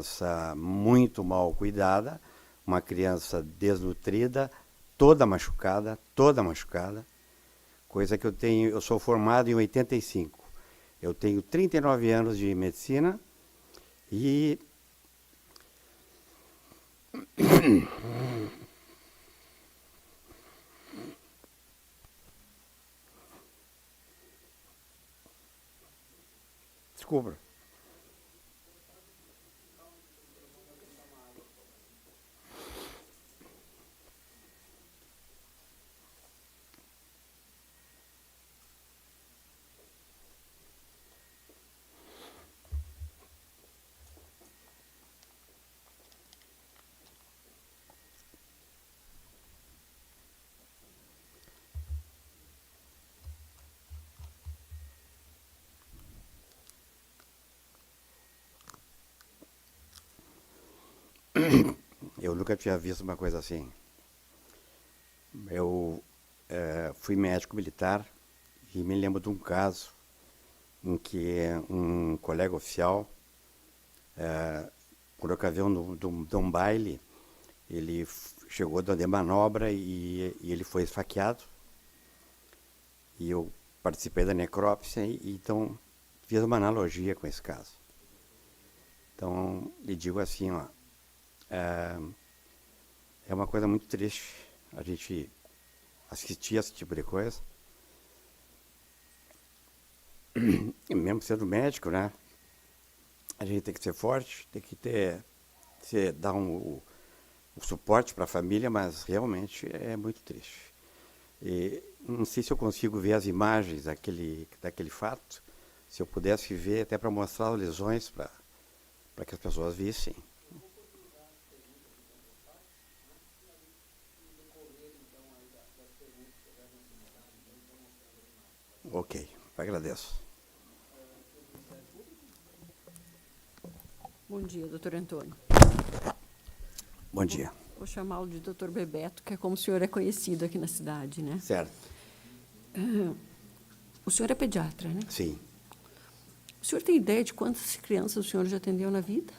criança muito mal cuidada, uma criança desnutrida, toda machucada, coisa que eu sou formado em 85. Eu tenho 39 anos de medicina e desculpa. Eu nunca tinha visto uma coisa assim. Eu fui médico militar e me lembro de um caso em que um colega oficial, por ocasião de um baile, ele chegou de manobra e ele foi esfaqueado. E eu participei da necrópsia e então fiz uma analogia com esse caso. Então, lhe digo assim, ó, é uma coisa muito triste a gente assistir a esse tipo de coisa. E mesmo sendo médico, né? A gente tem que ser forte, tem que dar o suporte para a família, mas realmente é muito triste. E não sei se eu consigo ver as imagens daquele fato, se eu pudesse ver até para mostrar as lesões para que as pessoas vissem. Ok, agradeço. Bom dia, doutor Antônio. Bom dia. Vou chamá-lo de doutor Bebeto, que é como o senhor é conhecido aqui na cidade, né? Certo. O senhor é pediatra, né? Sim. O senhor tem ideia de quantas crianças o senhor já atendeu na vida?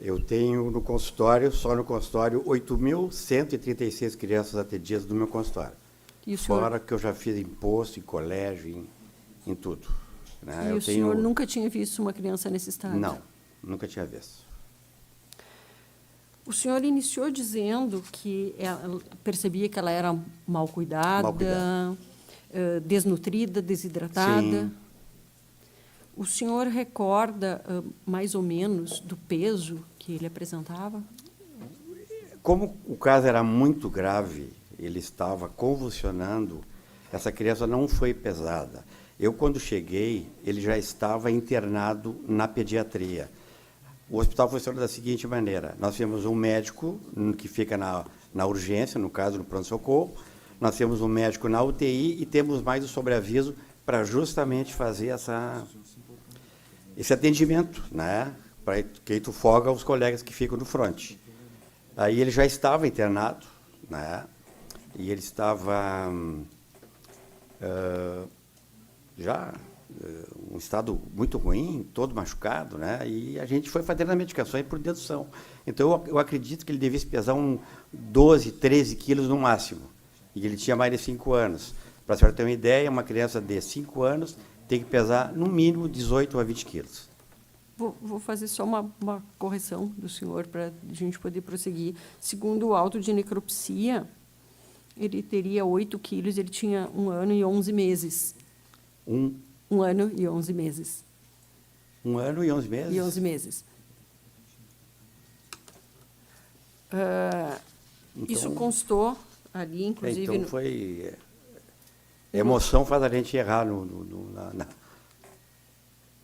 Eu tenho no consultório, só no consultório, 8.136 crianças atendidas no meu consultório. E o senhor, Fora que eu já fiz em posto, em colégio, em tudo. Né? e o senhor nunca tinha visto uma criança nesse estado? Não, nunca tinha visto. O senhor iniciou dizendo que percebia que ela era mal cuidada, desnutrida, desidratada. Sim. O senhor recorda mais ou menos do peso que ele apresentava? Como o caso era muito grave, ele estava convulsionando, essa criança não foi pesada. Eu, quando cheguei, ele já estava internado na pediatria. O hospital funciona da seguinte maneira: nós temos um médico que fica na urgência, no caso, no pronto-socorro, nós temos um médico na UTI e temos mais o sobreaviso para justamente fazer esse atendimento, né? Para que aí tu folga os colegas que ficam no fronte. Aí ele já estava internado, né? E ele estava um estado muito ruim, todo machucado, né? E a gente foi fazendo a medicação por dedução. Então, eu acredito que ele devia pesar 12, 13 quilos no máximo. E ele tinha mais de 5 anos. Para a senhora ter uma ideia, uma criança de 5 anos tem que pesar, no mínimo, 18 a 20 quilos. Vou fazer só uma correção do senhor para a gente poder prosseguir. Segundo o auto de necropsia, ele teria 8 quilos, ele tinha 1 ano e 11 meses. 1 ano e 11 meses. 1 ano e 11 meses? E 11 meses. Então, isso constou ali, inclusive... Então foi... A emoção faz a gente errar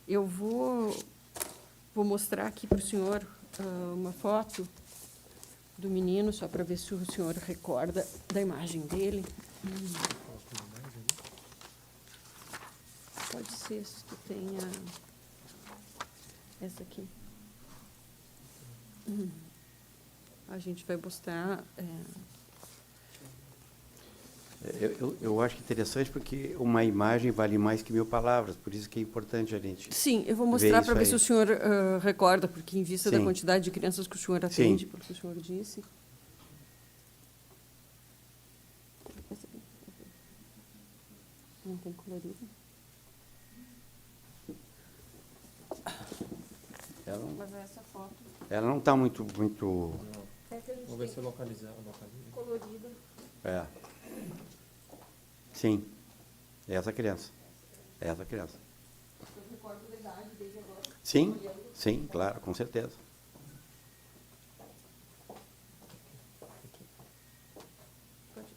Eu vou mostrar aqui para o senhor uma foto do menino, só para ver se o senhor recorda da imagem dele. Pode ser que tenha essa aqui. A gente vai mostrar... Eu acho interessante porque uma imagem vale mais que 1000 palavras, por isso que é importante a gente... Sim, eu vou mostrar para ver se o isso senhor recorda, porque em vista da Sim. quantidade de crianças que o senhor atende, pelo que o senhor disse. Não tem colorido? Mas essa foto Ela não está muito... é que a gente Vamos ver tem se localiza. colorida. É. Sim. É essa criança. É essa criança. Eu recordo da idade desde agora. Sim, sim, claro, com certeza.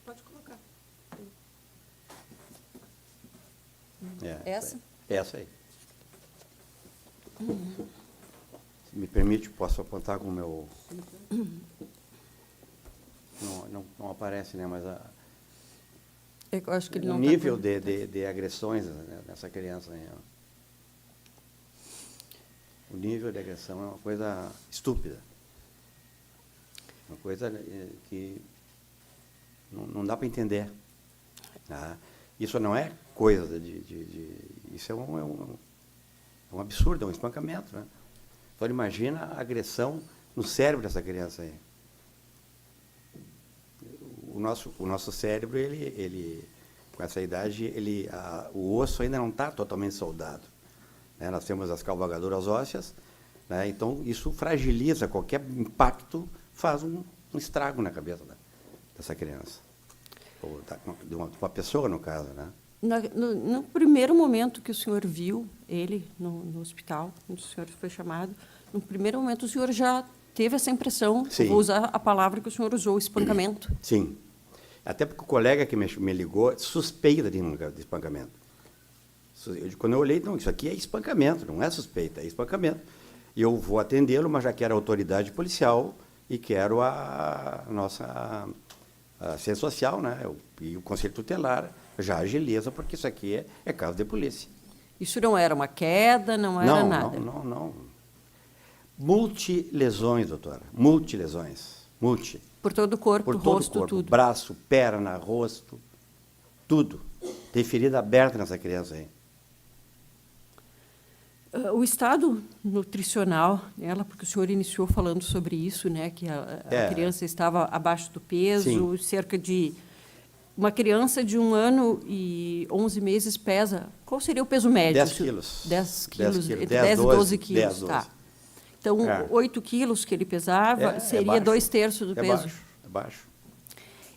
Pode colocar. É, Essa? Essa aí. Se me permite, posso apontar com o meu... Não aparece, né? Mas Eu acho que ele o não nível tá de agressões, né, nessa criança aí, ó. O nível de agressão é uma coisa estúpida. Uma coisa que não dá para entender. Tá? Isso não é coisa isso é um absurdo, é um espancamento, né? Então, imagina a agressão no cérebro dessa criança aí. O nosso cérebro, ele com essa idade, o osso ainda não está totalmente soldado. Né? Nós temos as cavalgaduras ósseas, né? Então isso fragiliza, qualquer impacto faz um estrago na cabeça dessa criança. Ou de uma pessoa, no caso, né? No primeiro momento que o senhor viu ele no hospital, quando o senhor foi chamado, no primeiro momento o senhor já teve essa impressão, Sim. vou usar a palavra que o senhor usou, espancamento. Sim. Até porque o colega que me ligou suspeita de espancamento. Quando eu olhei, não, isso aqui é espancamento, não é suspeita, é espancamento. E eu vou atendê-lo, mas já quero a autoridade policial e quero a nossa ciência social, né? E o Conselho Tutelar já agiliza, porque isso aqui é caso de polícia. Isso não era uma queda, não era nada? Não. Multilesões, doutora. Multilesões. Por todo o corpo, Por todo rosto, o corpo. tudo? Braço, perna, rosto, tudo. Tem ferida aberta nessa criança aí. O estado nutricional dela, porque o senhor iniciou falando sobre isso, né, que a criança estava abaixo do peso, Sim. cerca de... Uma criança de 1 ano e 11 meses pesa... Qual seria o peso médio? 10 quilos. 10 quilos, 10 quilos. entre 10, 10 e 12 quilos. 10, 12. Tá. Então, 8 quilos que ele pesava seria baixo. 2/3 do peso. É baixo.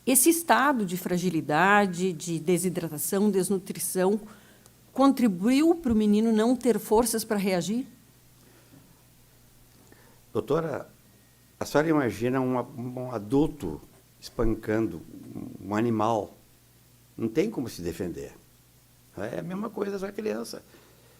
Esse estado de fragilidade, de desidratação, desnutrição, contribuiu para o menino não ter forças para reagir? Doutora, a senhora imagina um adulto espancando um animal? Não tem como se defender. É a mesma coisa essa criança.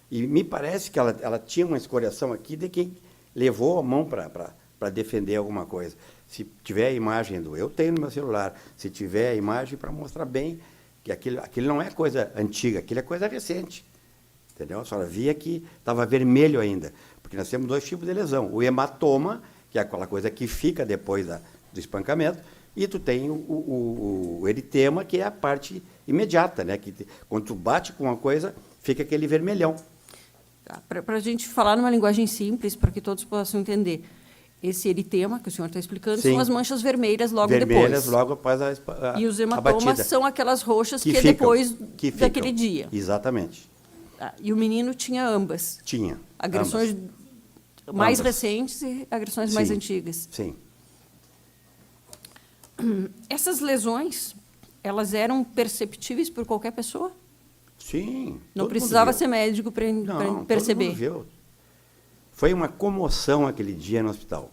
E me parece que ela tinha uma escoriação aqui de quem levou a mão para defender alguma coisa. Se tiver a imagem eu tenho no meu celular, se tiver a imagem para mostrar bem que aquilo não é coisa antiga, aquilo é coisa recente. Entendeu? A senhora via que estava vermelho ainda, porque nós temos 2 tipos de lesão. O hematoma, que é aquela coisa que fica depois do espancamento, e tu tem o eritema, que é a parte imediata, né? Que quando tu bate com uma coisa, fica aquele vermelhão. Tá, para a gente falar numa linguagem simples, para que todos possam entender. Esse eritema, que o senhor está explicando, Sim. são as manchas vermelhas logo Vermelhas depois. logo após a E os a hematomas batida. são aquelas roxas que é ficam, depois que ficam. daquele dia. Exatamente. Tá, e o menino tinha ambas. Tinha. Agressões ambas. mais Ambas. recentes e agressões mais Sim. antigas. Sim. Essas lesões, elas eram perceptíveis por qualquer pessoa? Sim. Não todo precisava mundo viu. ser médico para Não, perceber. todo mundo viu. Foi uma comoção aquele dia no hospital.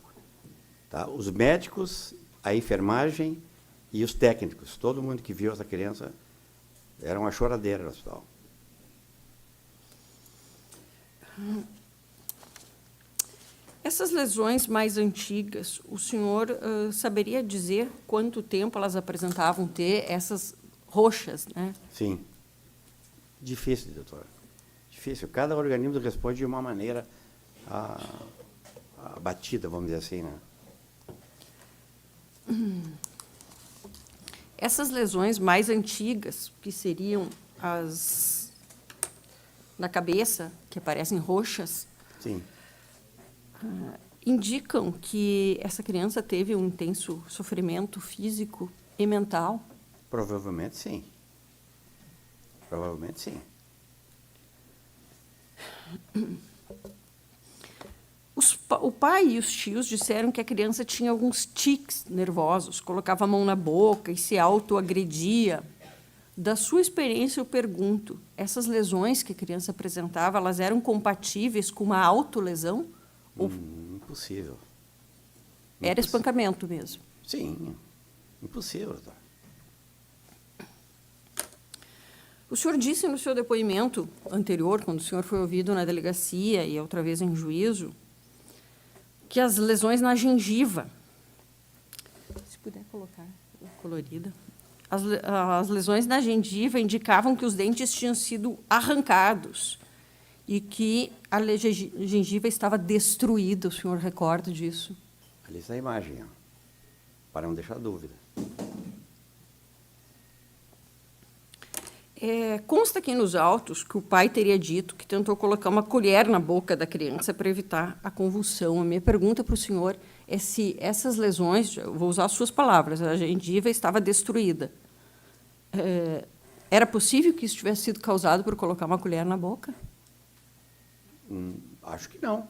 Tá? Os médicos, a enfermagem e os técnicos, todo mundo que viu essa criança, era uma choradeira no hospital. Essas lesões mais antigas, o senhor saberia dizer quanto tempo elas apresentavam ter essas roxas, né? Sim. Difícil, doutora. Difícil. Cada organismo responde de uma maneira à batida, vamos dizer assim, né? Essas lesões mais antigas, que seriam as na cabeça, que aparecem roxas, Sim. indicam que essa criança teve um intenso sofrimento físico e mental. Provavelmente sim. Provavelmente sim. O pai e os tios disseram que a criança tinha alguns tiques nervosos, colocava a mão na boca e se autoagredia. Da sua experiência, eu pergunto, essas lesões que a criança apresentava, elas eram compatíveis com uma autolesão? Ou Impossível. era espancamento mesmo? Sim, impossível. Tá? O senhor disse no seu depoimento anterior, quando o senhor foi ouvido na delegacia e outra vez em juízo, que as lesões na gengiva, se puder colocar colorida, as lesões na gengiva indicavam que os dentes tinham sido arrancados e que a gengiva estava destruída. O senhor recorda disso? Ali está a imagem, ó, para não deixar dúvida. Consta aqui nos autos que o pai teria dito que tentou colocar uma colher na boca da criança para evitar a convulsão. A minha pergunta para o senhor é se essas lesões, eu vou usar as suas palavras, a gengiva estava destruída. Era possível que isso tivesse sido causado por colocar uma colher na boca? Acho que não.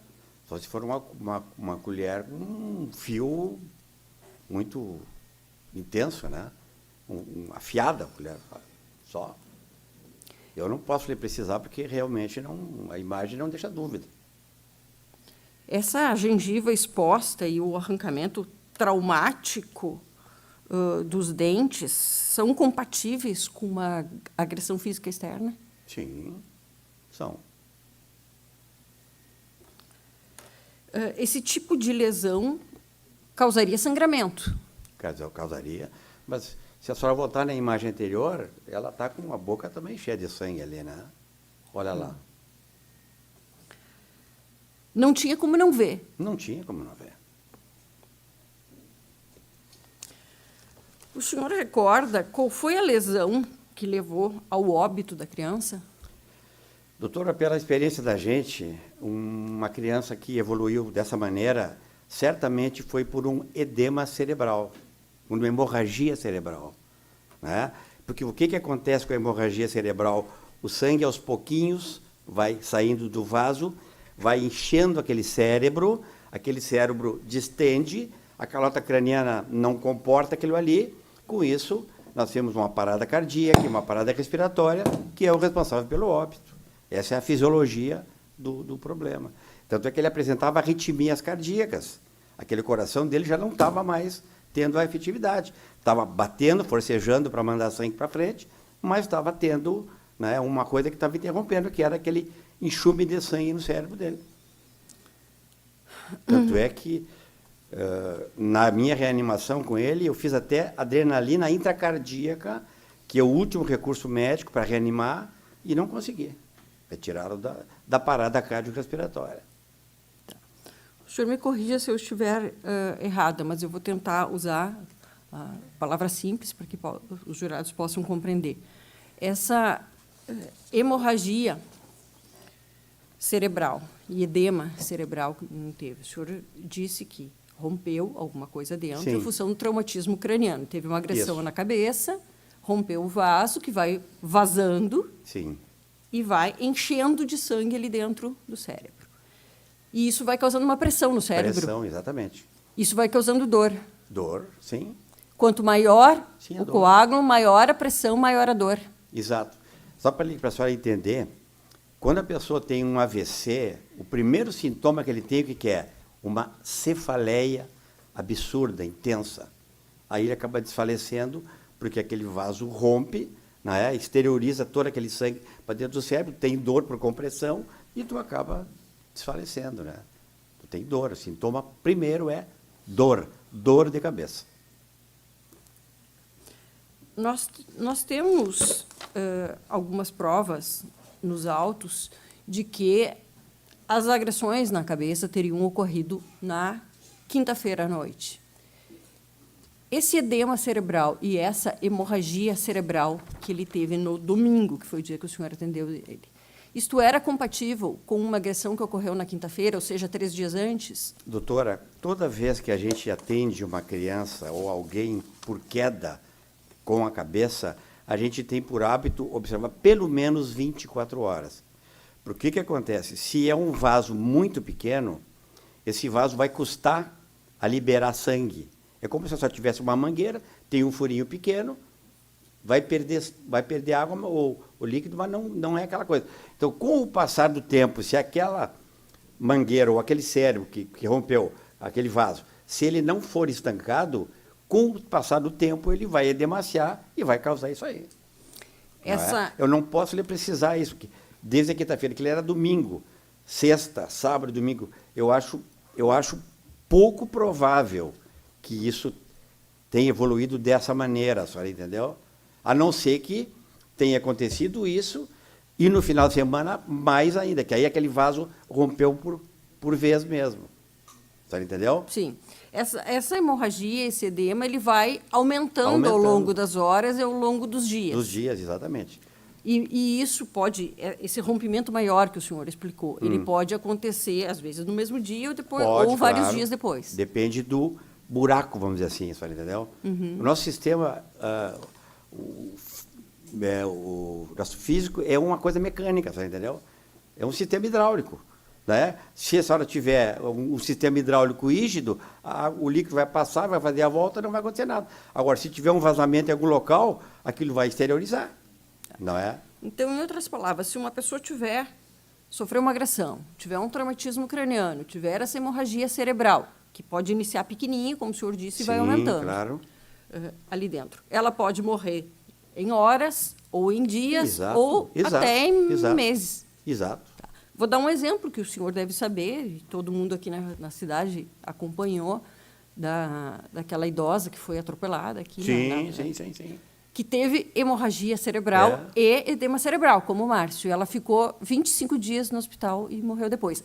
Só se for uma colher com um fio muito intenso, né? Afiada a colher, só. Eu não posso lhe precisar porque realmente a imagem não deixa dúvida. Essa gengiva exposta e o arrancamento traumático dos dentes são compatíveis com uma agressão física externa? Sim, são. Esse tipo de lesão causaria sangramento? Causaria, mas se a senhora voltar na imagem anterior, ela está com a boca também cheia de sangue ali, né? Olha lá. Não tinha como não ver. Não tinha como não ver. O senhor recorda qual foi a lesão que levou ao óbito da criança? Doutora, pela experiência da gente, uma criança que evoluiu dessa maneira, certamente foi por um edema cerebral, uma hemorragia cerebral, né? Porque o que acontece com a hemorragia cerebral? O sangue, aos pouquinhos, vai saindo do vaso, vai enchendo aquele cérebro distende, a calota craniana não comporta aquilo ali, com isso, nós temos uma parada cardíaca e uma parada respiratória, que é o responsável pelo óbito. Essa é a fisiologia do problema. Tanto é que ele apresentava arritmias cardíacas. Aquele coração dele já não estava mais tendo a efetividade. Estava batendo, forcejando para mandar sangue para frente, mas estava tendo, né, uma coisa que estava interrompendo, que era aquele enxume de sangue no cérebro dele. Tanto é que, na minha reanimação com ele, eu fiz até adrenalina intracardíaca, que é o último recurso médico para reanimar, e não consegui. Retiraram da parada cardiorrespiratória. O senhor me corrija se eu estiver errada, mas eu vou tentar usar a palavra simples para que os jurados possam compreender. Essa hemorragia cerebral e edema cerebral que não teve, o senhor disse que rompeu alguma coisa dentro em função do traumatismo craniano. Teve uma agressão na cabeça, rompeu o vaso, que vai vazando. Sim. E vai enchendo de sangue ali dentro do cérebro. E isso vai causando uma pressão no cérebro. Pressão, exatamente. Isso vai causando dor. Dor, sim. Quanto maior o dor. coágulo, maior a pressão, maior a dor. Exato. Só para a senhora entender, quando a pessoa tem um AVC, o primeiro sintoma que ele tem, o que é? Uma cefaleia absurda, intensa. Aí ele acaba desfalecendo, porque aquele vaso rompe, né, exterioriza todo aquele sangue para dentro do cérebro, tem dor por compressão e tu acaba desfalecendo, né? Tu tem dor, o sintoma primeiro é dor de cabeça. Nós temos algumas provas nos autos de que as agressões na cabeça teriam ocorrido na quinta-feira à noite. Esse edema cerebral e essa hemorragia cerebral que ele teve no domingo, que foi o dia que o senhor atendeu ele, isto era compatível com uma agressão que ocorreu na quinta-feira, ou seja, 3 dias antes? Doutora, toda vez que a gente atende uma criança ou alguém por queda com a cabeça, a gente tem por hábito observar pelo menos 24 horas. Porque o que acontece? Se é um vaso muito pequeno, esse vaso vai custar a liberar sangue. É como se só tivesse uma mangueira, tem um furinho pequeno, vai perder água ou o líquido, mas não é aquela coisa. Então, com o passar do tempo, se aquela mangueira ou aquele cérebro que rompeu aquele vaso, se ele não for estancado, com o passar do tempo, ele vai edemaciar e vai causar isso aí. Eu não posso lhe precisar isso, porque desde a quinta-feira, que ele era domingo, sexta, sábado, domingo, eu acho pouco provável que isso tenha evoluído dessa maneira, a senhora entendeu? A não ser que tenha acontecido isso e no final de semana mais ainda, que aí aquele vaso rompeu por vez mesmo. A senhora entendeu? Sim. Essa hemorragia, esse edema, ele vai aumentando ao longo das horas e ao longo dos dias. Dos dias, exatamente. E isso pode, esse rompimento maior que o senhor explicou, ele pode acontecer, às vezes, no mesmo dia ou, depois, ou vários dias depois. Depende do buraco, vamos dizer assim, a senhora entendeu? O nosso sistema, o nosso físico é uma coisa mecânica, a senhora entendeu? É um sistema hidráulico. Né? Se a senhora tiver um sistema hidráulico rígido, o líquido vai passar, vai fazer a volta, não vai acontecer nada. Agora, se tiver um vazamento em algum local, aquilo vai exteriorizar. Não é? Então, em outras palavras, se uma pessoa sofrer uma agressão, tiver um traumatismo craniano, tiver essa hemorragia cerebral, que pode iniciar pequenininho, como o senhor disse, e vai aumentando. Claro. Ali dentro. Ela pode morrer em horas, ou em dias, ou até em meses. Exato. Tá. Vou dar um exemplo que o senhor deve saber, e todo mundo aqui na cidade acompanhou, daquela idosa que foi atropelada aqui. Sim. Que teve hemorragia cerebral e edema cerebral, como o Márcio. Ela ficou 25 dias no hospital e morreu depois.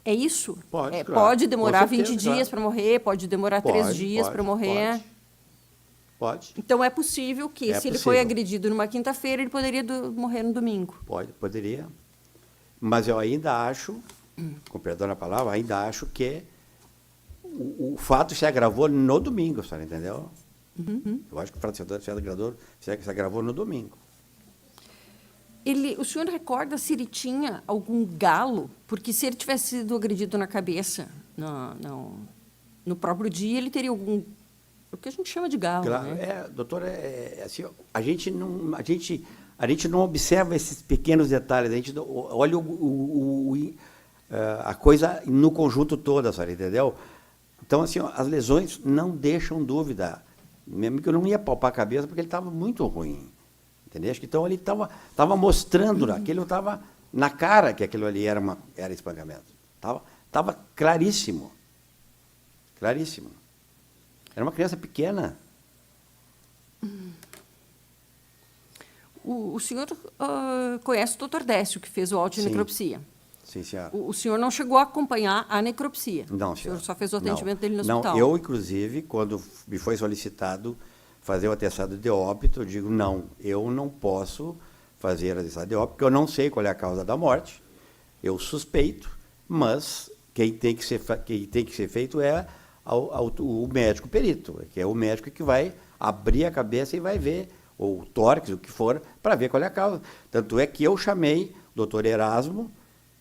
É isso? Pode, claro. Pode demorar 20 dias para morrer, pode demorar 3 dias para morrer. Pode. Então, é possível que, se ele foi agredido numa quinta-feira, ele poderia morrer no domingo. Poderia. Mas eu ainda acho, com perdão na palavra, ainda acho que o fato se agravou no domingo, a senhora entendeu? Eu acho que o fato se agravou no domingo. O senhor recorda se ele tinha algum galo? Porque se ele tivesse sido agredido na cabeça no próprio dia, ele teria algum... o que a gente chama de galo, claro, né? Doutora, assim, a gente não observa esses pequenos detalhes, a gente olha a coisa no conjunto todo, a senhora entendeu? Então, assim, as lesões não deixam dúvida. Mesmo que eu não ia palpar a cabeça, porque ele estava muito ruim. Entendeu? Acho que então ele estava mostrando, aquilo estava na cara que aquilo ali era espancamento. Estava claríssimo. Claríssimo. Era uma criança pequena. O senhor conhece o doutor Décio, que fez o auto-necropsia. Sim, senhora. O senhor não chegou a acompanhar a necropsia? Não, senhora. O senhor só fez o atendimento dele no hospital? Não, eu, inclusive, quando me foi solicitado fazer o atestado de óbito, eu digo, não, eu não posso fazer o atestado de óbito, porque eu não sei qual é a causa da morte, eu suspeito, mas quem tem que ser feito é o médico perito, que é o médico que vai abrir a cabeça e vai ver, ou o tórax, o que for, para ver qual é a causa. Tanto é que eu chamei o doutor Erasmo,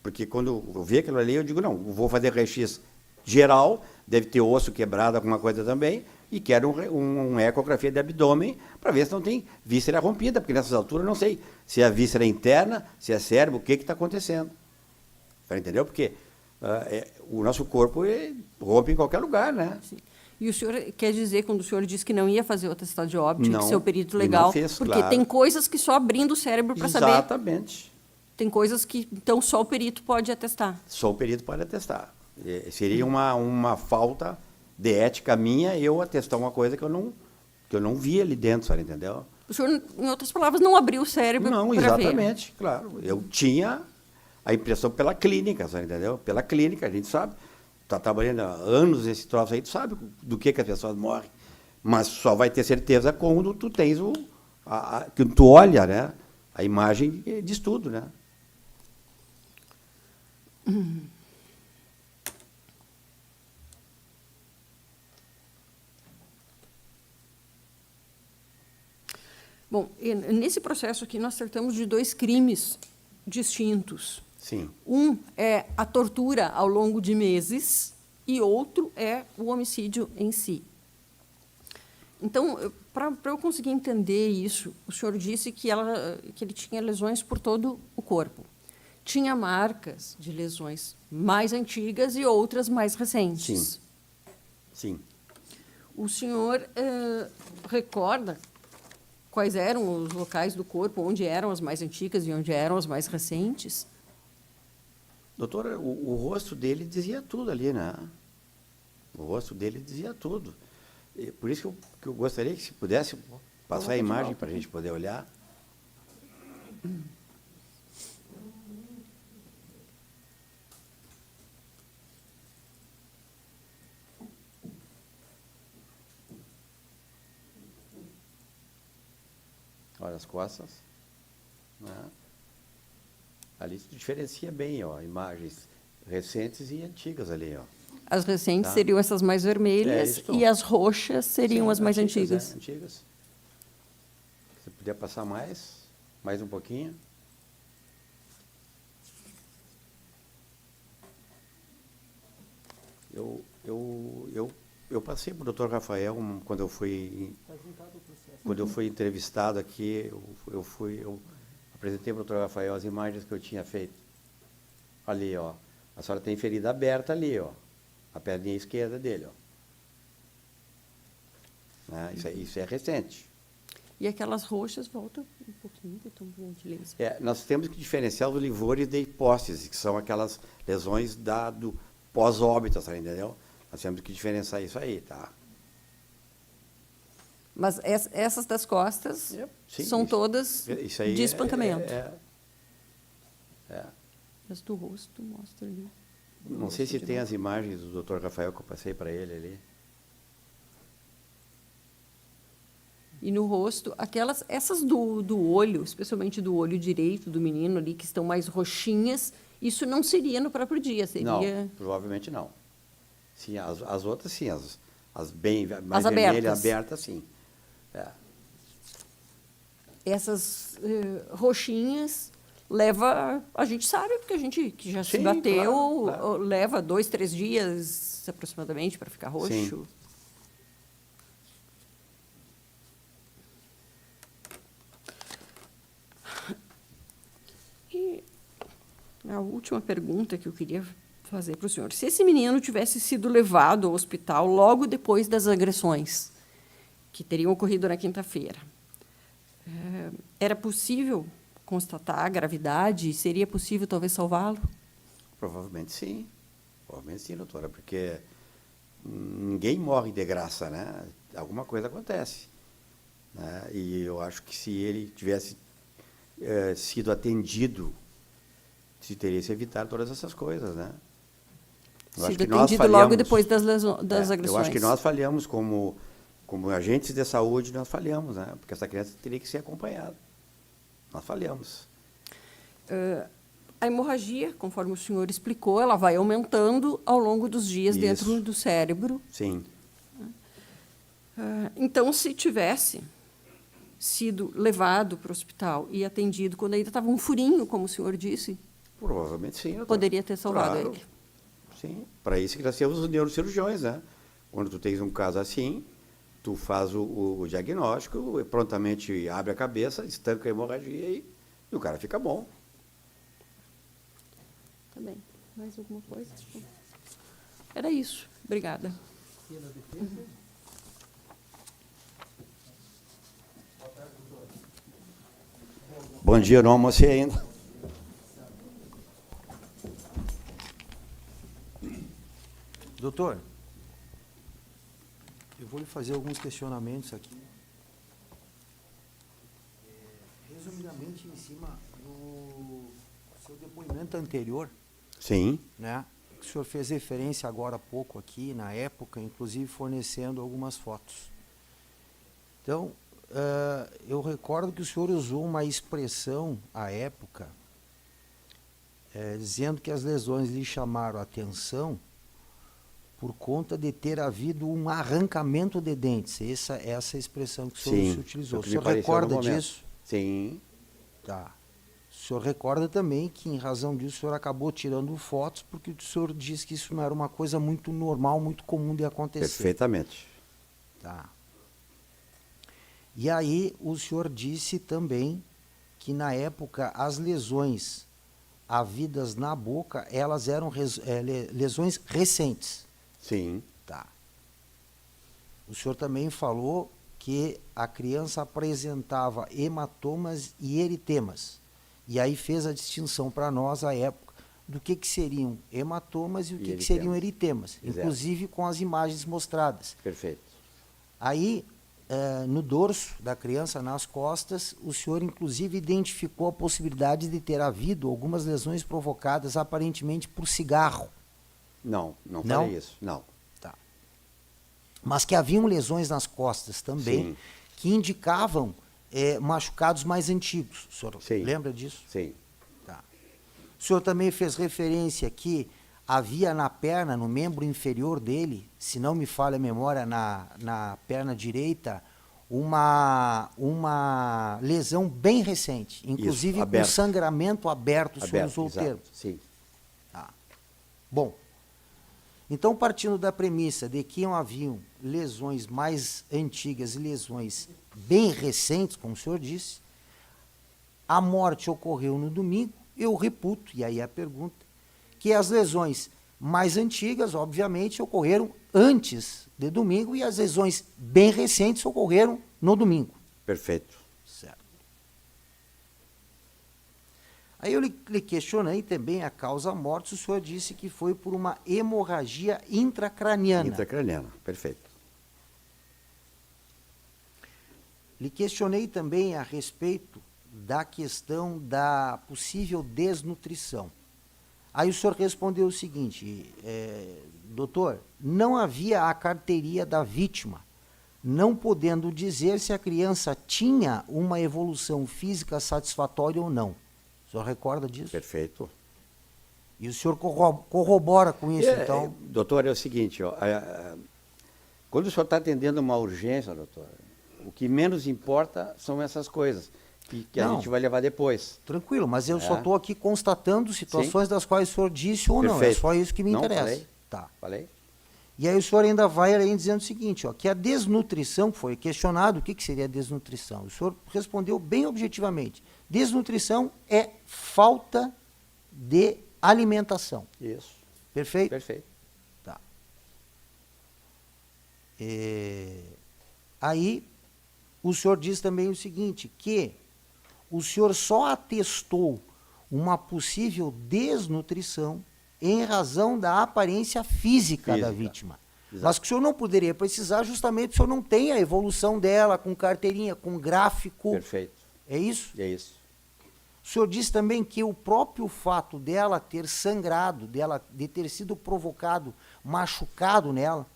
porque quando eu vi aquilo ali, eu digo, não, vou fazer raio-x geral, deve ter osso quebrado, alguma coisa também, e quero uma ecografia de abdômen para ver se não tem víscera rompida, porque nessas alturas eu não sei se é a víscera interna, se é cérebro, o que está acontecendo. Você entendeu? Porque o nosso corpo rompe em qualquer lugar, né? Sim. E o senhor quer dizer, quando o senhor disse que não ia fazer o atestado de óbito, que ser o perito não legal, fez, porque claro. tem coisas que só abrindo o cérebro para saber. Exatamente. Tem coisas que, então, só o perito pode atestar. Só o perito pode atestar. Seria uma falta de ética minha eu atestar uma coisa que eu não vi ali dentro, sabe, entendeu? O senhor, em outras palavras, não abriu o cérebro para ver. Não, exatamente, claro. Eu tinha a impressão pela clínica, sabe, entendeu? Pela clínica, a gente sabe. Está trabalhando há anos esse troço aí, tu sabe do que as pessoas morrem. Mas só vai ter certeza quando tu tens que tu olha, né? A imagem diz tudo, né? Bom, nesse processo aqui nós tratamos de 2 crimes distintos. Sim. Um é a tortura ao longo de meses e outro é o homicídio em si. Então, para eu conseguir entender isso, o senhor disse que ele tinha lesões por todo o corpo. Tinha marcas de lesões mais antigas e outras mais recentes. Sim. Sim. O senhor recorda quais eram os locais do corpo, onde eram as mais antigas e onde eram as mais recentes? Doutora, o rosto dele dizia tudo ali, né? O rosto dele dizia tudo. E por isso que eu gostaria que se pudesse passar a imagem para a gente poder olhar. Olha as costas. Né? Ali se diferencia bem, ó, imagens recentes e antigas ali, ó. As recentes Tá. seriam essas mais vermelhas isso. e as roxas seriam Sim, as mais antigas. Antigas. Se puder passar mais um pouquinho. Eu passei para o Dr. Rafael quando eu fui entrevistado aqui, eu apresentei para o Dr. Rafael as imagens que eu tinha feito. Ali, ó. A senhora tem ferida aberta ali, ó. A perninha esquerda dele, ó. Né? Isso é recente. E aquelas roxas, volta um pouquinho, então, por gentileza. Nós temos que diferenciar os livores de hipóstase, que são aquelas lesões do pós-óbito, tá, entendeu? Nós temos que diferenciar isso aí, tá? Mas essas das costas Sim, são todas isso aí de espancamento. É. As do rosto mostra ali. Não sei se tem as imagens do Dr. Rafael que eu passei para ele ali. E no rosto, essas do olho, especialmente do olho direito do menino ali, que estão mais roxinhas, isso não seria no próprio dia, seria... Não, provavelmente não. Sim, as outras sim, as bem mais as vermelhas, abertas, sim. Essas roxinhas a gente sabe, porque a gente que já se Sim, bateu, claro. leva 2, 3 dias aproximadamente para ficar roxo. Sim. E a última pergunta que eu queria fazer para o senhor. Se esse menino tivesse sido levado ao hospital logo depois das agressões, que teriam ocorrido na quinta-feira, era possível constatar a gravidade? Seria possível, talvez, salvá-lo? Provavelmente sim, doutora, porque ninguém morre de graça, né? Alguma coisa acontece. Né? E eu acho que se ele tivesse sido atendido, se teria se evitado todas essas coisas, né? Sido atendido logo depois das agressões. Eu acho que nós falhamos como agentes de saúde, nós falhamos, né? Porque essa criança teria que ser acompanhada. Nós falhamos. A hemorragia, conforme o senhor explicou, ela vai aumentando ao longo dos dias dentro do cérebro. Sim. Então, se tivesse sido levado para o hospital e atendido quando ainda estava um furinho, como o senhor disse, provavelmente sim. Poderia ter salvado ele. Sim, para isso que nós temos os neurocirurgiões, né? Quando tu tens um caso assim, tu faz o diagnóstico, prontamente abre a cabeça, estanca a hemorragia e o cara fica bom. Tá bem. Mais alguma coisa? Era isso. Obrigada. Bom dia, eu não almocei ainda. Doutor, eu vou lhe fazer alguns questionamentos aqui. Resumidamente, em cima do seu depoimento anterior, Sim. né? O senhor fez referência agora há pouco aqui, na época, inclusive fornecendo algumas fotos. Então, eu recordo que o senhor usou uma expressão à época, dizendo que as lesões lhe chamaram a atenção por conta de ter havido um arrancamento de dentes. Essa expressão que o senhor se utilizou. O senhor recorda disso? Sim. Tá. O senhor recorda também que, em razão disso, o senhor acabou tirando fotos, porque o senhor disse que isso não era uma coisa muito normal, muito comum de acontecer. Perfeitamente. Tá. E aí, o senhor disse também que, na época, as lesões havidas na boca, elas eram lesões recentes. Sim. Tá. O senhor também falou que a criança apresentava hematomas e eritemas. E aí fez a distinção para nós, à época, do que seriam hematomas e o que seriam eritemas. Exato. Inclusive com as imagens mostradas. Perfeito. Aí, no dorso da criança, nas costas, o senhor inclusive identificou a possibilidade de ter havido algumas lesões provocadas aparentemente por cigarro. Não falei isso, não. Tá. Mas que haviam lesões nas costas também, Sim. que indicavam machucados mais antigos. O senhor lembra disso? Sim. Tá. O senhor também fez referência que havia na perna, no membro inferior dele, se não me falha a memória, na perna direita, uma lesão bem recente, inclusive Isso, com sangramento aberto, o senhor usou o termo. Sim. Tá. Bom, então partindo da premissa de que haviam lesões mais antigas e lesões bem recentes, como o senhor disse, a morte ocorreu no domingo, eu reputo, e aí a pergunta, que as lesões mais antigas, obviamente, ocorreram antes de domingo e as lesões bem recentes ocorreram no domingo. Perfeito. Certo. Aí eu lhe questionei também a causa-morte, o senhor disse que foi por uma hemorragia intracraniana. Intracraniana, perfeito. Lhe questionei também a respeito da questão da possível desnutrição. Aí o senhor respondeu o seguinte, doutor, não havia a carteiria da vítima, não podendo dizer se a criança tinha uma evolução física satisfatória ou não. O senhor recorda disso? Perfeito. E o senhor corrobora com isso, então? Doutor, é o seguinte, quando o senhor está atendendo uma urgência, doutor, o que menos importa são essas coisas, que a gente vai levar depois. Tranquilo, mas eu só estou aqui constatando situações das quais o senhor disse ou não, é só isso que me interessa. Falei. Tá. Falei. E aí o senhor ainda vai além dizendo o seguinte, que a desnutrição, foi questionado o que seria a desnutrição. O senhor respondeu bem objetivamente. Desnutrição é falta de alimentação. Isso. Perfeito? Perfeito. Tá. Aí o senhor diz também o seguinte, que o senhor só atestou uma possível desnutrição em razão da aparência física da vítima. Exato. Mas que o senhor não poderia precisar justamente porque o senhor não tem a evolução dela com carteirinha, com gráfico. Perfeito. É isso? É isso. O senhor disse também que o próprio fato dela ter sangrado, de ter sido provocado, machucado nela,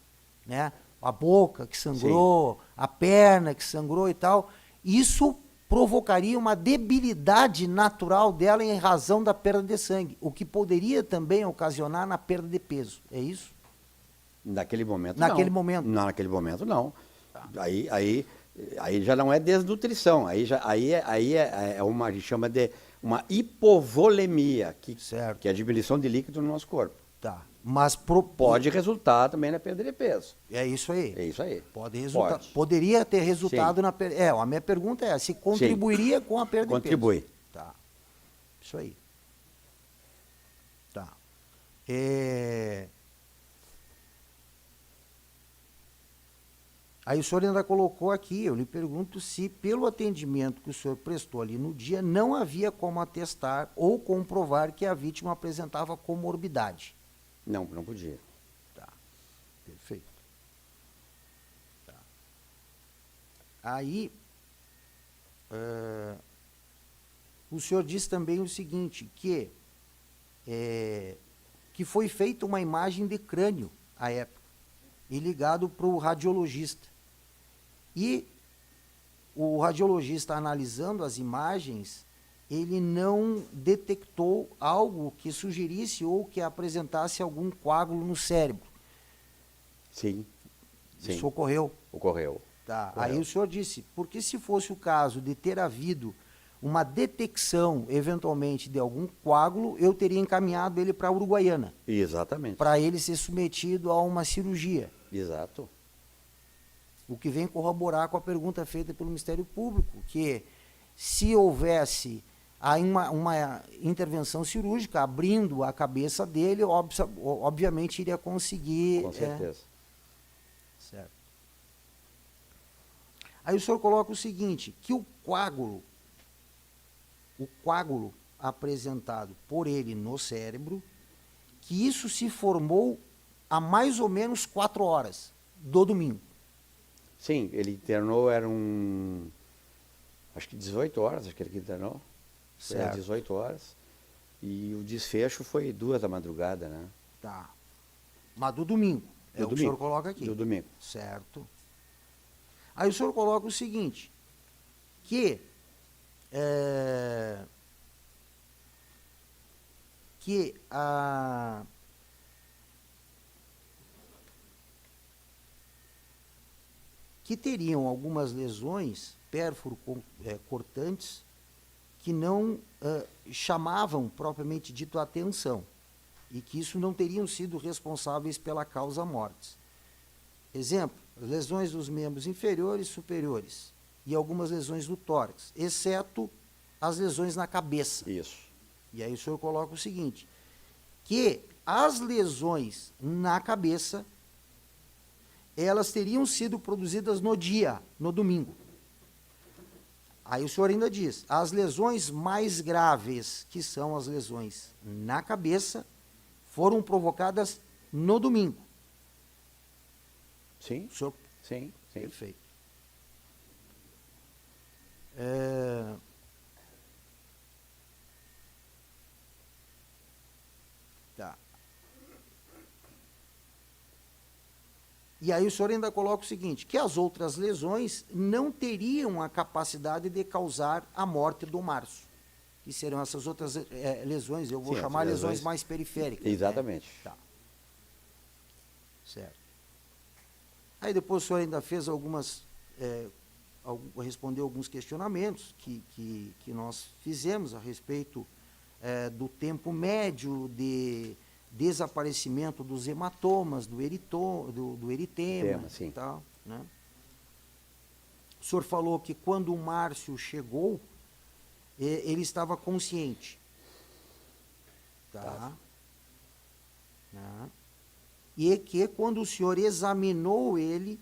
né? A boca que sangrou, a perna que sangrou e tal, isso provocaria uma debilidade natural dela em razão da perda de sangue, o que poderia também ocasionar na perda de peso. É isso? Naquele momento, naquele não. Momento. Não, naquele momento, não. Tá. Aí já não é desnutrição, aí é uma, a gente chama de uma hipovolemia, que é a diminuição de líquido no nosso corpo. Tá. Mas pode resultar também na perda de peso. É isso aí. É isso aí. Pode resultar. Poderia ter resultado na perda. A minha pergunta é se contribuiria com a perda de peso. Contribui. Tá. Isso aí. Tá. Aí o senhor ainda colocou aqui, eu lhe pergunto se pelo atendimento que o senhor prestou ali no dia, não havia como atestar ou comprovar que a vítima apresentava comorbidade. Não podia. Tá, perfeito. Tá. Aí, o senhor disse também o seguinte, que foi feita uma imagem de crânio à época, e ligado para o radiologista. E o radiologista analisando as imagens, ele não detectou algo que sugerisse ou que apresentasse algum coágulo no cérebro. Sim. Sim. Isso ocorreu. Ocorreu. Tá. Ocorreu. Aí o senhor disse, porque se fosse o caso de ter havido uma detecção, eventualmente, de algum coágulo, eu teria encaminhado ele para a Uruguaiana, Exatamente. para ele ser submetido a uma cirurgia. Exato. O que vem corroborar com a pergunta feita pelo Ministério Público, que se houvesse aí uma intervenção cirúrgica, abrindo a cabeça dele, obviamente iria conseguir... Com certeza. Certo. Aí o senhor coloca o seguinte, que o coágulo apresentado por ele no cérebro, que isso se formou há mais ou menos 4 horas do domingo. Sim, ele internou, acho que 18 horas, acho que ele internou. Foi às Certo. 18 horas. E o desfecho foi 2 da madrugada, né? Tá. Mas do domingo. É Do o que o domingo. senhor coloca aqui. Do domingo. Certo. Aí o senhor coloca o seguinte, que teriam algumas lesões cortantes que não chamavam propriamente dito a atenção e que isso não teriam sido responsáveis pela causa mortis. Exemplo, lesões dos membros inferiores e superiores e algumas lesões do tórax, exceto as lesões na cabeça. Isso. E aí o senhor coloca o seguinte, que as lesões na cabeça, elas teriam sido produzidas no dia, no domingo. Aí o senhor ainda diz, as lesões mais graves, que são as lesões na cabeça, foram provocadas no domingo. Sim, O senhor... sim, sim. Perfeito. Tá. E aí o senhor ainda coloca o seguinte, que as outras lesões não teriam a capacidade de causar a morte do Márcio. Que serão essas outras lesões, eu vou Sim, chamar as lesões lesões mais periféricas. Exatamente. Né? Tá. Certo. Aí depois o senhor ainda fez respondeu alguns questionamentos que nós fizemos a respeito do tempo médio de desaparecimento dos hematomas, do eritema Sim. e tal, né? O senhor falou que quando o Márcio chegou, ele estava consciente. Tá? Né? E que quando o senhor examinou ele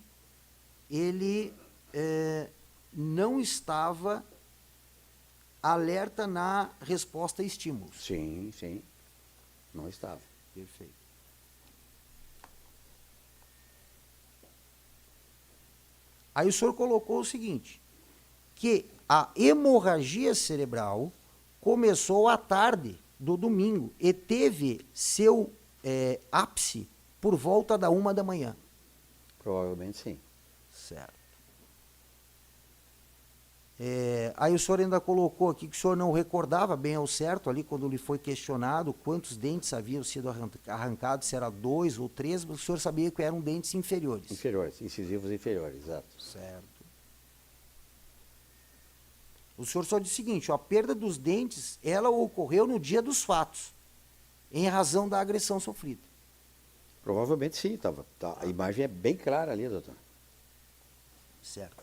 não estava alerta na resposta a estímulos. Sim, sim. Não estava. Perfeito. Aí o senhor colocou o seguinte, que a hemorragia cerebral começou à tarde do domingo e teve seu ápice por volta da 1 da manhã. Provavelmente sim. Certo. Aí o senhor ainda colocou aqui que o senhor não recordava bem ao certo, ali quando lhe foi questionado quantos dentes haviam sido arrancados, se era 2 ou 3, mas o senhor sabia que eram dentes inferiores. Inferiores, incisivos inferiores, exato. Certo. O senhor só disse o seguinte, a perda dos dentes, ela ocorreu no dia dos fatos, em razão da agressão sofrida. Provavelmente sim, a imagem é bem clara ali, doutor. Certo.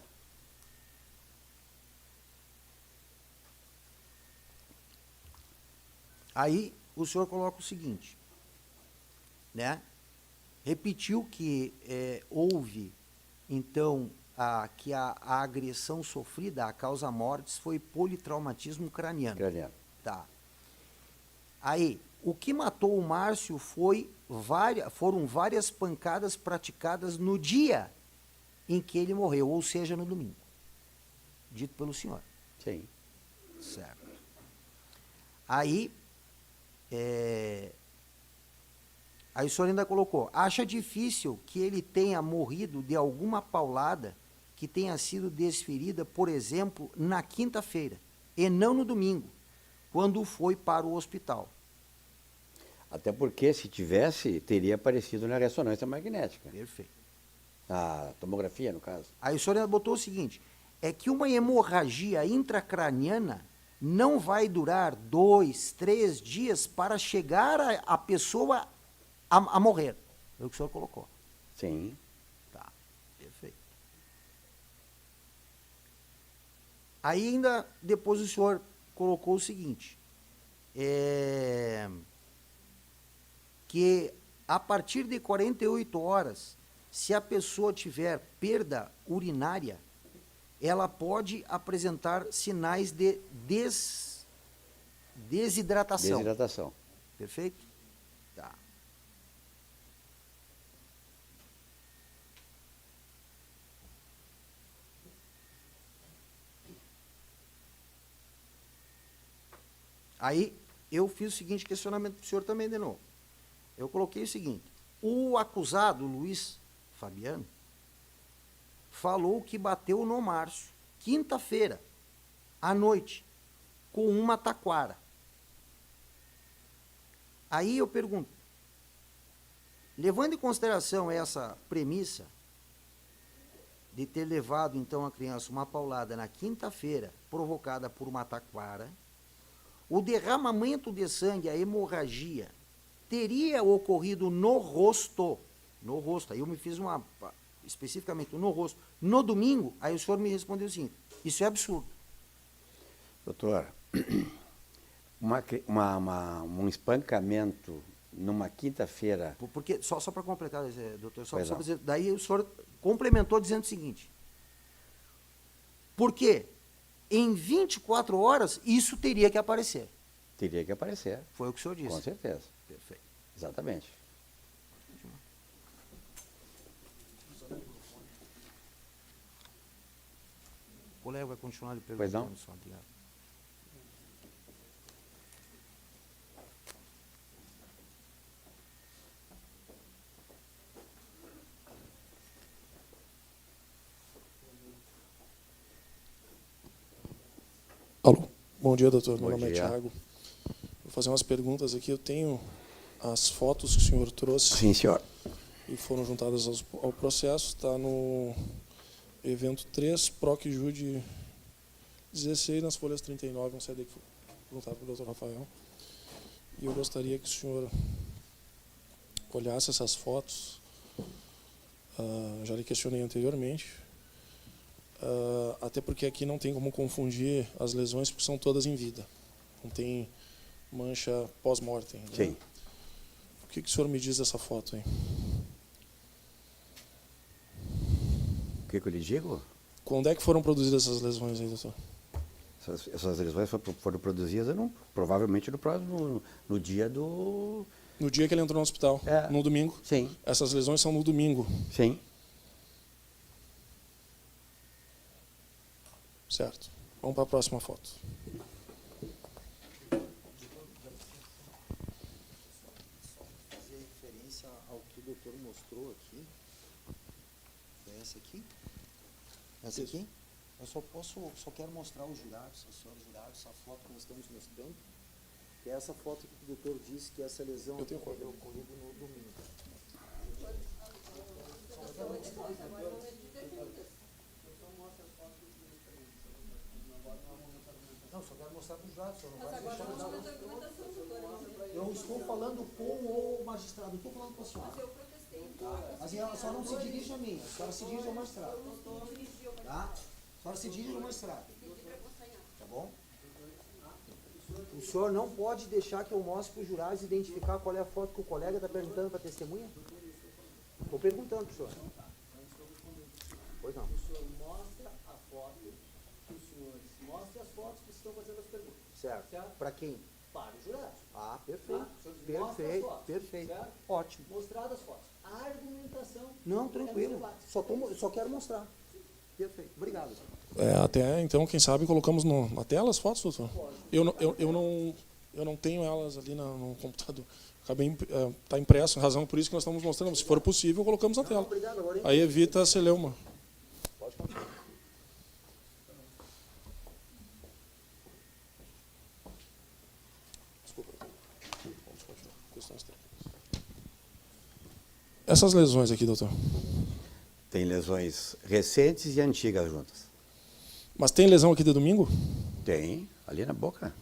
Aí o senhor coloca o seguinte, né? Repetiu que houve, então, que a agressão sofrida, a causa mortis, foi politraumatismo craniano. Craniano. Tá. Aí, o que matou o Márcio foram várias pancadas praticadas no dia em que ele morreu, ou seja, no domingo. Dito pelo senhor. Sim. Certo. Aí o senhor ainda colocou, acha difícil que ele tenha morrido de alguma paulada que tenha sido desferida, por exemplo, na quinta-feira, e não no domingo, quando foi para o hospital. Até porque, se tivesse, teria aparecido na ressonância magnética. Perfeito. A tomografia, no caso. Aí o senhor ainda botou o seguinte, é que uma hemorragia intracraniana não vai durar 2, 3 dias para chegar a pessoa a morrer. É o que o senhor colocou. Sim. Tá, perfeito. Aí ainda depois o senhor colocou o seguinte, que a partir de 48 horas, se a pessoa tiver perda urinária, ela pode apresentar sinais de desidratação. Desidratação. Perfeito? Tá. Aí eu fiz o seguinte questionamento para o senhor também de novo. Eu coloquei o seguinte, o acusado, Luiz Fabiano, falou que bateu no Márcio, quinta-feira, à noite, com uma taquara. Aí eu pergunto, levando em consideração essa premissa de ter levado então a criança uma paulada na quinta-feira, provocada por uma taquara, o derramamento de sangue, a hemorragia, teria ocorrido no rosto, aí eu me fiz especificamente no rosto, no domingo, aí o senhor me respondeu o seguinte, isso é absurdo. Doutor, um espancamento numa quinta-feira... Porque, só para completar, doutor, só Pois para não. dizer, daí o senhor complementou dizendo o seguinte, porque em 24 horas isso teria que aparecer. Teria que aparecer. Foi o que o senhor disse. Com certeza. Perfeito. Exatamente. O colega vai continuar lhe Pois não. perguntando só, obrigado. Alô, bom dia, doutor. Meu Bom nome é dia. Thiago. Vou fazer umas perguntas aqui. Eu tenho as fotos que o senhor trouxe Sim, senhor. e foram juntadas ao processo. Está no evento 3, PROC Jude 16, nas folhas 39, um CD que foi juntado pelo doutor Rafael. E eu gostaria que o senhor olhasse essas fotos. Já lhe questionei anteriormente. Até porque aqui não tem como confundir as lesões, porque são todas em vida. Não tem mancha pós-mortem. Né? Sim. O que o senhor me diz dessa foto aí? O que eu lhe digo? Quando é que foram produzidas essas lesões aí, doutor? Essas lesões foram produzidas provavelmente no dia do... No dia que ele entrou no hospital, no domingo? Sim. Essas lesões são no domingo. Sim. Certo. Vamos para a próxima foto. Fazer referência ao que o doutor mostrou aqui. É essa aqui? Essa aqui? Eu só quero mostrar os jurados, a senhora jurado, essa foto que nós estamos mostrando. Que é essa foto que o doutor disse que essa lesão Eu tenho teria ocorrido no domingo. Não, só quero mostrar para os jurados. Eu estou falando com o magistrado, não estou falando com a senhora. Mas eu protestei. Tá? Mas a senhora não se dirige a mim, a senhora se dirige ao magistrado. Tá? A senhora se dirige ao magistrado. Tá bom? O senhor não pode deixar que eu mostre para os jurados identificar qual é a foto que o colega está perguntando para a testemunha? Estou perguntando para o senhor. Pois não. O senhor mostra a foto que os senhores mostra as fotos que estão fazendo as perguntas. Certo. Certo? Para quem? Para os jurados. Ah, perfeito. Tá? O senhor mostra as Perfeito, fotos, perfeito. certo? Ótimo. Mostradas as fotos. A argumentação. Não, é no tranquilo. debate. Só quero mostrar. Perfeito. Obrigado. Até então, quem sabe, colocamos na tela as fotos, doutor? Eu não tenho elas ali no computador. Está impresso, razão por isso que nós estamos mostrando. Se for possível, colocamos na tela. Obrigado. Agora Aí evita a celeuma. pode continuar. Essas lesões aqui, doutor. Tem lesões recentes e antigas juntas. Mas tem lesão aqui de domingo? Tem, ali na boca.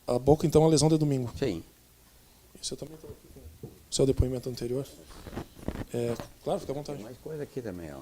A boca, então, é uma lesão de domingo. Sim. Isso eu também estou aqui com o seu depoimento anterior. Claro, fica à vontade. Tem mais coisa aqui também, ó.